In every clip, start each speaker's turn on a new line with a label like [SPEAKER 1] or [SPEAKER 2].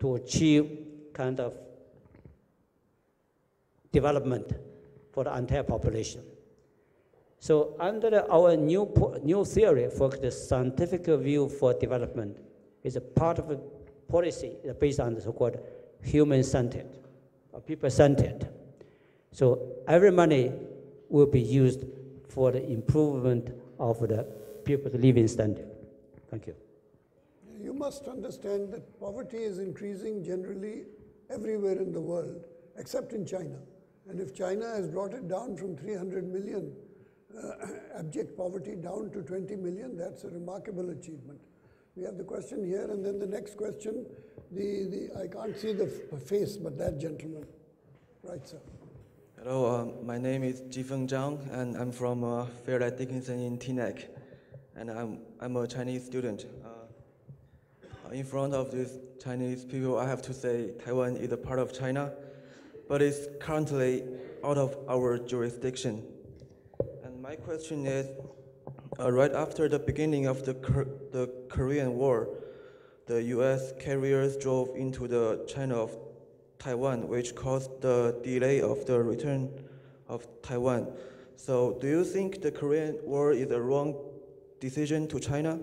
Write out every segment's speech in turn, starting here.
[SPEAKER 1] to achieve kind of development for the entire population. So under our new theory for the scientific view for development is a part of a policy based on the so-called human-centered or people-centered. So every money will be used for the improvement of the people's living standard. Thank you.
[SPEAKER 2] You must understand that poverty is increasing generally everywhere in the world, except in China. And if China has brought it down from 300 million abject poverty down to 20 million, that's a remarkable achievement. We have the question here, and then the next question, I can't see the face, but that gentleman. Right, sir.
[SPEAKER 3] Hello, my name is Jifeng Zhang, and I'm from Fairlight Dickinson in TNEC, and I'm a Chinese student. In front of these Chinese people, I have to say Taiwan is a part of China, but it's currently out of our jurisdiction. And my question is, right after the beginning of the Korean War, the US carriers drove into the China of Taiwan, which caused the delay of the return of Taiwan. So do you think the Korean War is a wrong decision to China?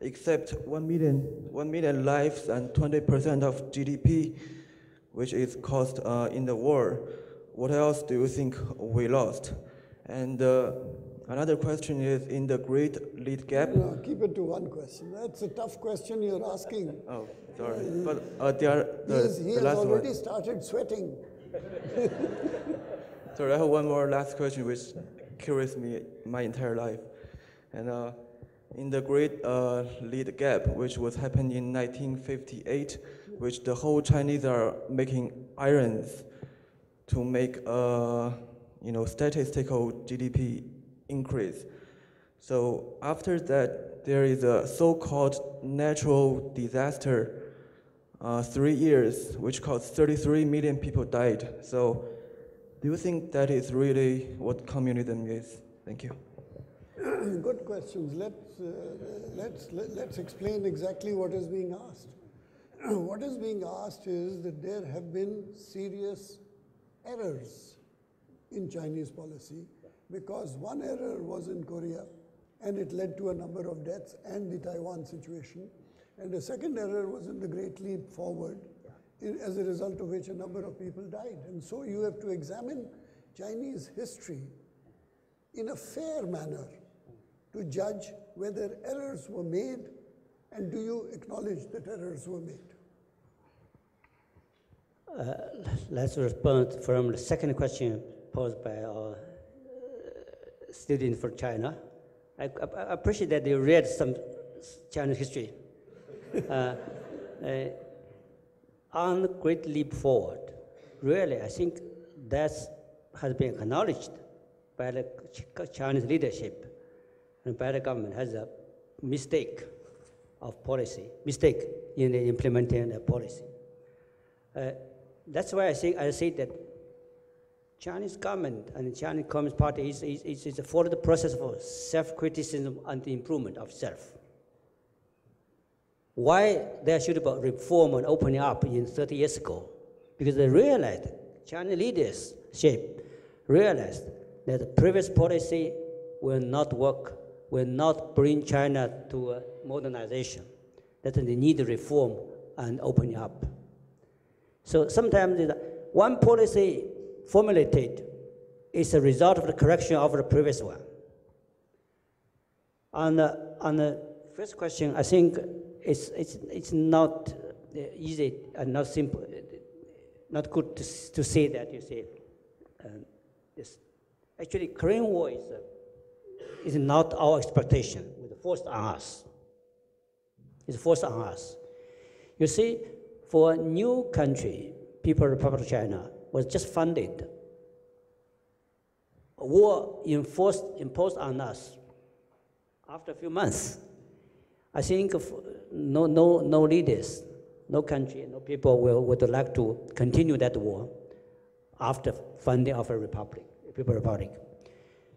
[SPEAKER 3] Except 1 million lives and 20% of GDP, which is cost in the war. What else do you think we lost? And another question is, in the Great Lead Gap.
[SPEAKER 2] No, keep it to one question. That's a tough question you're asking.
[SPEAKER 3] Oh, sorry. But
[SPEAKER 2] he has already started sweating.
[SPEAKER 3] Sorry, I have one more last question, which curious me my entire life. And in the Great Lead Gap, which was happening in 1958, which the whole Chinese are making irons to make statistical GDP increase. So after that, there is a so-called natural disaster, 3 years, which caused 33 million people died. So do you think that is really what communism is? Thank you.
[SPEAKER 2] Good questions. Let's explain exactly what is being asked. What is being asked is that there have been serious errors in Chinese policy, because one error was in Korea, and it led to a number of deaths and the Taiwan situation. And the second error was in the Great Leap Forward, as a result of which a number of people died. And so you have to examine Chinese history in a fair manner to judge whether errors were made, and do you acknowledge that errors were made?
[SPEAKER 1] Let's respond from the second question posed by our student from China. I appreciate that they read some Chinese history. On the Great Leap Forward, really, I think that has been acknowledged by the Chinese leadership and by the government as a mistake of policy, mistake in implementing the policy. That's why I say that Chinese government and the Chinese Communist Party is follow the process of self-criticism and the improvement of self. Why there should be reform and opening up in 30 years ago? Because they realized, Chinese leadership realized that the previous policy will not work, will not bring China to modernization, that they need reform and opening up. So sometimes one policy formulated is a result of the correction of the previous one. On the first question, I think it's not easy and not simple, not good to say that. You say, actually, Korean War is not our expectation. It's forced on us. It's forced on us. You see, for a new country, People's Republic of China was just funded. A war imposed on us after a few months. I think no leaders, no country, no people would like to continue that war after funding of a republic, People's Republic.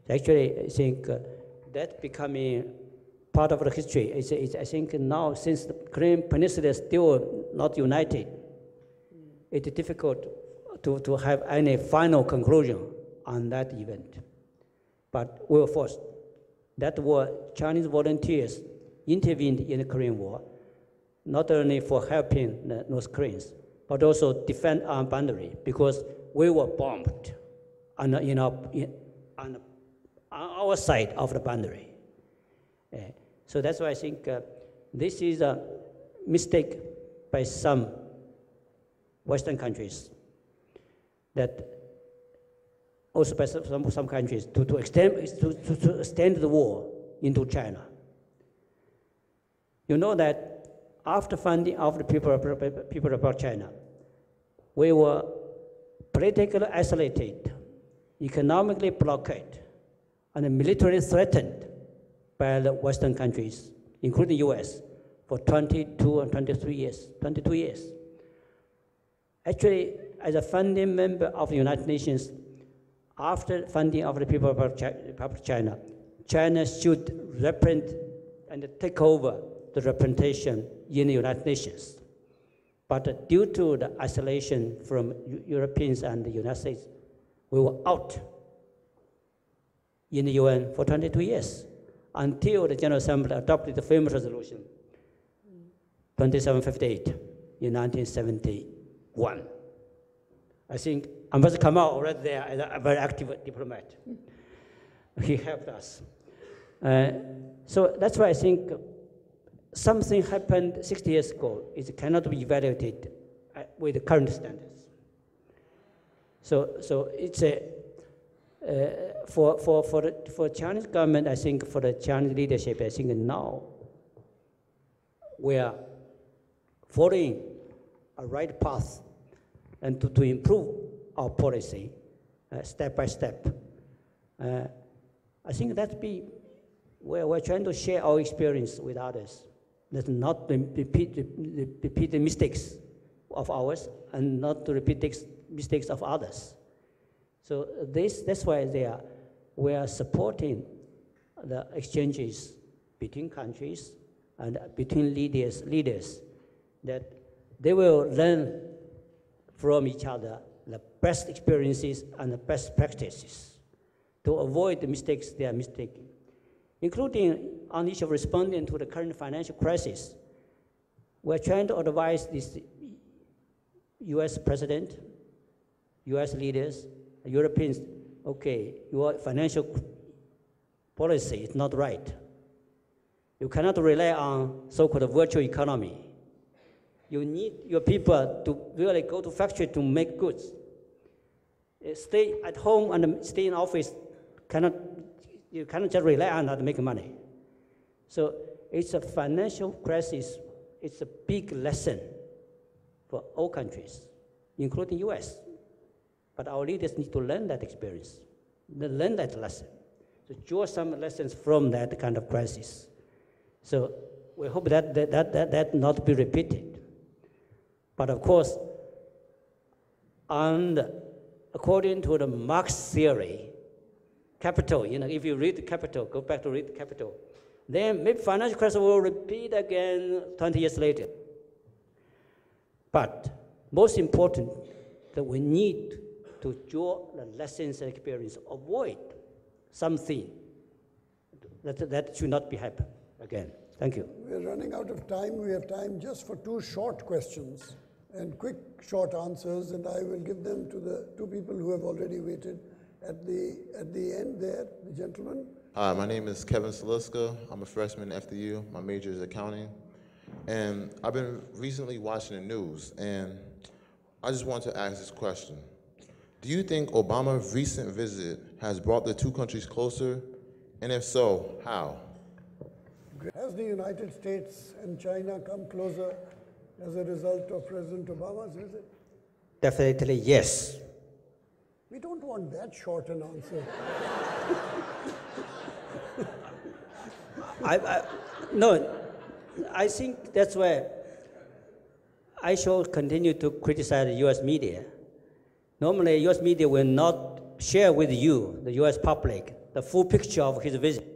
[SPEAKER 1] Actually, I think that becoming part of the history. I think now, since the Korean Peninsula is still not united, it's difficult to have any final conclusion on that event. But we were forced. That war, Chinese volunteers intervened in the Korean War, not only for helping the North Koreans, but also defend our boundary, because we were bombed on our side of the boundary. So that's why I think this is a mistake by some Western countries, that also by some countries to extend the war into China. You know that after funding of the people of China, we were politically isolated, economically blockaded, and militarily threatened by the Western countries, including the US, for 22 and 22 years. Actually, as a founding member of the United Nations, after funding of the people of China, China should represent and take over the representation in the United Nations. But due to the isolation from Europeans and the United States, we were out in the UN for 22 years, until the General Assembly adopted the famous resolution, 2758 in 1971. I think Ambassador Kamal already there as a very active diplomat. He helped us. So that's why I think something happened 60 years ago. It cannot be evaluated with the current standards. So it's for Chinese government, I think for the Chinese leadership, I think now we are following a right path and to improve our policy step by step. I think that's we're trying to share our experience with others. Let's not repeat the mistakes of ours and not to repeat the mistakes of others. So that's why we are supporting the exchanges between countries and between leaders, that they will learn from each other the best experiences and the best practices to avoid the mistakes they are making, including on the issue of responding to the current financial crisis. We're trying to advise this US president, US leaders, Europeans, okay, your financial policy is not right. You cannot rely on so-called virtual economy. You need your people to really go to factory to make goods. Stay at home and stay in office, you cannot just rely on that to make money. So it's a financial crisis. It's a big lesson for all countries, including US. But our leaders need to learn that experience, learn that lesson, to draw some lessons from that kind of crisis. So we hope that not be repeated. But of course, according to the Marx theory, capital, if you read the Capital, go back to read the Capital, then maybe financial crisis will repeat again 20 years later. But most important, that we need to draw the lessons and experience, avoid something that should not be happen again. Thank you.
[SPEAKER 2] We're running out of time. We have time just for two short questions and quick short answers, and I will give them to the two people who have already waited at the end there, the gentleman.
[SPEAKER 4] Hi, my name is Kevin Saliska. I'm a freshman at FDU. My major is accounting. And I've been recently watching the news, and I just want to ask this question. Do you think Obama's recent visit has brought the two countries closer? And if so, how?
[SPEAKER 2] Has the United States and China come closer as a result of President Obama's visit?
[SPEAKER 1] Definitely yes.
[SPEAKER 2] We don't want that short an answer.
[SPEAKER 1] No, I think that's why I should continue to criticize the US media. Normally, US media will not share with you, the US public, the full picture of his visit.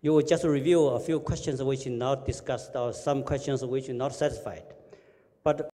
[SPEAKER 1] You will just review a few questions which are not discussed or some questions which are not satisfied. But